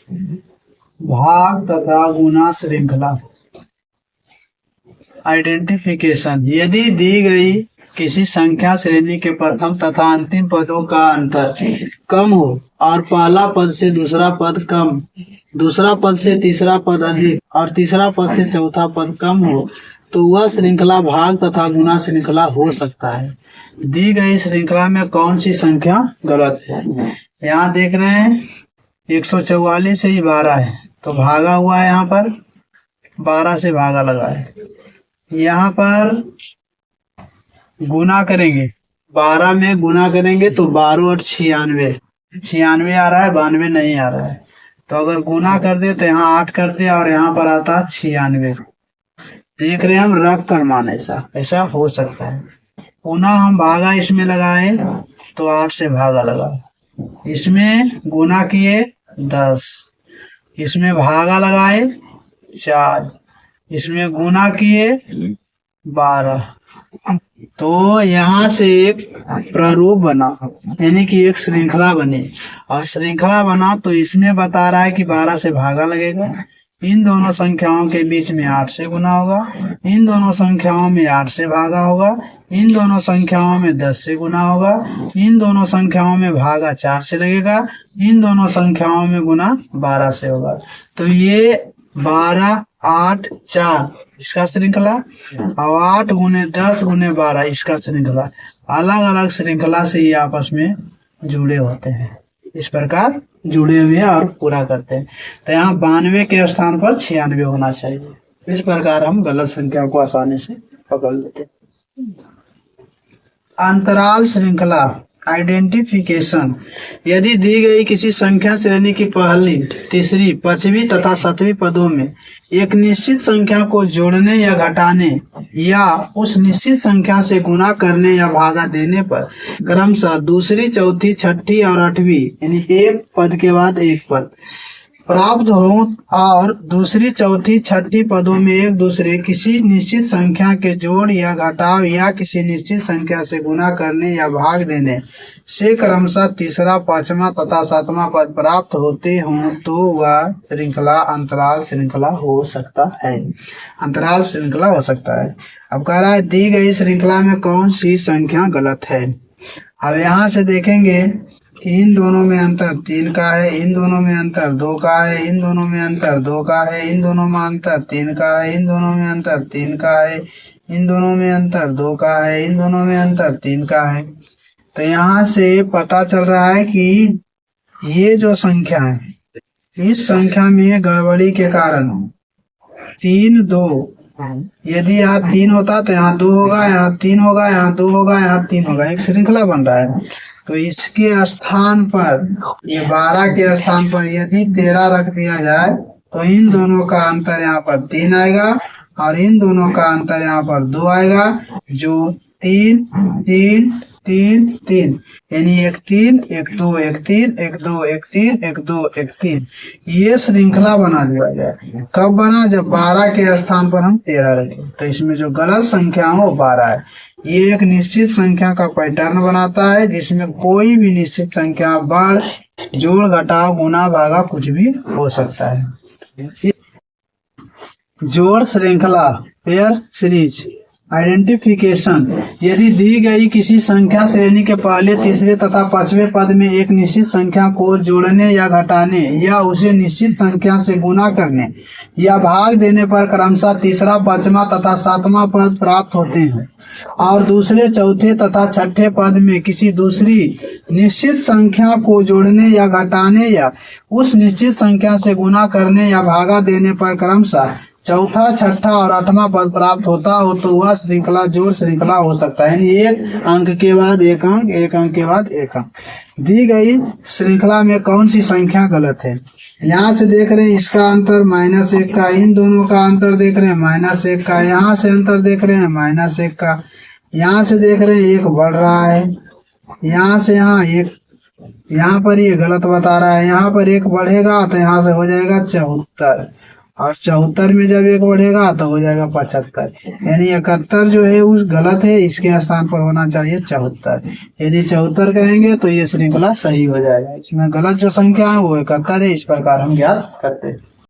भाग तथा गुना श्रृंखला। आइडेंटिफिकेशन। यदि दी गई किसी संख्या श्रेणी के प्रथम तथा अंतिम पदों का अंतर कम हो और पहला पद से दूसरा पद कम, दूसरा पद से तीसरा पद अधिक और तीसरा पद से चौथा पद कम हो तो वह श्रृंखला भाग तथा गुना श्रृंखला हो सकता है। दी गई श्रृंखला में कौन सी संख्या गलत है? यहाँ देख रहे हैं 144 से ही 12 है तो भागा हुआ है, यहाँ पर 12 से भागा लगा है। यहाँ पर गुना करेंगे, 12 में गुना करेंगे तो 12 और 96, 96 आ रहा है, 92 नहीं आ रहा है। तो अगर गुना कर दे तो यहाँ 8 कर दे और यहाँ पर आता है 96। देख रहे हैं हम रख कर मान, ऐसा हो सकता है। पुनः हम भागा इसमें लगाए तो 8 से भागा लगा, इसमें गुना किए 10, इसमें भागा लगाए 4, इसमें गुना किए 12। तो यहाँ से एक प्रारूप बना, यानी कि एक श्रृंखला बनी, और श्रृंखला बना तो इसमें बता रहा है कि 12 से भागा लगेगा, इन दोनों संख्याओं के बीच में 8 से गुना होगा, इन दोनों संख्याओं में 8 से भागा होगा, इन दोनों संख्याओं में 10 से गुना होगा, इन दोनों संख्याओं में भागा 4 से लगेगा, इन दोनों संख्याओं में गुना 12 से होगा। तो ये 12, 8, 4 इसका श्रृंखला और 8 गुने 10 गुने 12 इसका श्रृंखला। अलग अलग श्रृंखला से ये आपस में जुड़े होते हैं, इस प्रकार जुड़े हुए और पूरा करते हैं। तो यहाँ 92 के स्थान पर 96 होना चाहिए। इस प्रकार हम गलत संख्या को आसानी से पकड़ लेते हैं। अंतराल श्रृंखला। आइडेंटिफिकेशन। यदि दी गई किसी संख्या श्रेणी की पहली, तीसरी, पांचवी तथा सातवीं पदों में एक निश्चित संख्या को जोड़ने या घटाने या उस निश्चित संख्या से गुना करने या भागा देने पर क्रमशः दूसरी, चौथी, छठी और आठवीं यानी एक पद के बाद एक पद प्राप्त हो और दूसरी, चौथी, छठी पदों में एक दूसरे किसी निश्चित संख्या के जोड़ या घटाव या किसी निश्चित संख्या से गुना करने या भाग देने से क्रमशः तीसरा, पांचवा तथा सातवां पद प्राप्त होते हों तो वह श्रृंखला अंतराल श्रृंखला हो सकता है। अंतराल श्रृंखला हो सकता है। अब कह रहा है दी गई श्रृंखला में कौन सी संख्या गलत है। अब यहाँ से देखेंगे कि इन दोनों में अंतर 3 का है, इन दोनों में अंतर 2 का है, इन दोनों में अंतर 2 का है, इन दोनों में अंतर 3 का है, इन दोनों में अंतर 3 का है, इन दोनों में अंतर 2 का है, इन दोनों में अंतर 3 का है। तो यहाँ से पता चल रहा है कि ये जो संख्या है, इस संख्या में गड़बड़ी के कारण 3, 2, यदि यहाँ 3 होता तो यहाँ 2 होगा, यहाँ 3 होगा, यहाँ 2 होगा, यहाँ 3 होगा, एक श्रृंखला बन रहा है। तो इसके स्थान पर, ये 12 के स्थान पर यदि 13 रख दिया जाए तो इन दोनों का अंतर यहाँ पर 3 आएगा और इन दोनों का अंतर यहाँ पर 2 आएगा, जो 3, 3, 3, 3 यानी 1, 3, 1, 2, 1, 3, 1, 2, 1, 3, 1, 2, 1, 3 ये श्रृंखला बना दिया गया। कब बना? जब 12 के स्थान पर हम 13 रखें। तो इसमें जो गलत संख्या है वो 12 है। ये एक निश्चित संख्या का पैटर्न बनाता है जिसमें कोई भी निश्चित संख्या बढ़, जोड़, घटाव, गुना, भागा कुछ भी हो सकता है। जोड़ श्रृंखला, पेयर सीरीज। आइडेंटिफिकेशन। यदि दी गई किसी संख्या श्रेणी के पहले, तीसरे तथा पांचवें पद में एक निश्चित संख्या को जोड़ने या घटाने या उसे निश्चित संख्या से गुना करने या भाग देने पर क्रमशः तीसरा, पांचवा तथा सातवां पद प्राप्त होते हैं और दूसरे, चौथे तथा छठे पद में किसी दूसरी निश्चित संख्या को जोड़ने या घटाने या उस निश्चित संख्या से गुना करने या भागा देने पर क्रमशः चौथा, छठा और आठवां पद प्राप्त होता हो तो वह श्रृंखला जोड़ श्रृंखला हो सकता है। यानी एक अंक के बाद एक अंक, एक अंक के बाद एक अंक। दी गई श्रृंखला में कौन सी संख्या गलत है। यहाँ से देख रहे हैं इसका अंतर -1 का, इन दोनों का अंतर देख रहे हैं -1 का, यहाँ से अंतर देख रहे हैं -1 का, यहाँ से देख रहे हैं 1 बढ़ रहा है, यहाँ से यहाँ 1, यहाँ पर ये गलत बता रहा है, यहाँ पर 1 बढ़ेगा तो यहाँ से हो जाएगा 74 और 74 में जब 1 बढ़ेगा तो हो जाएगा 75। यानी 71 जो है उस गलत है, इसके स्थान पर होना चाहिए 74। यदि 74 कहेंगे तो ये श्रृंखला सही हो जाएगा। इसमें गलत जो संख्या है वो 71 है। इस प्रकार हम ज्ञात करते हैं।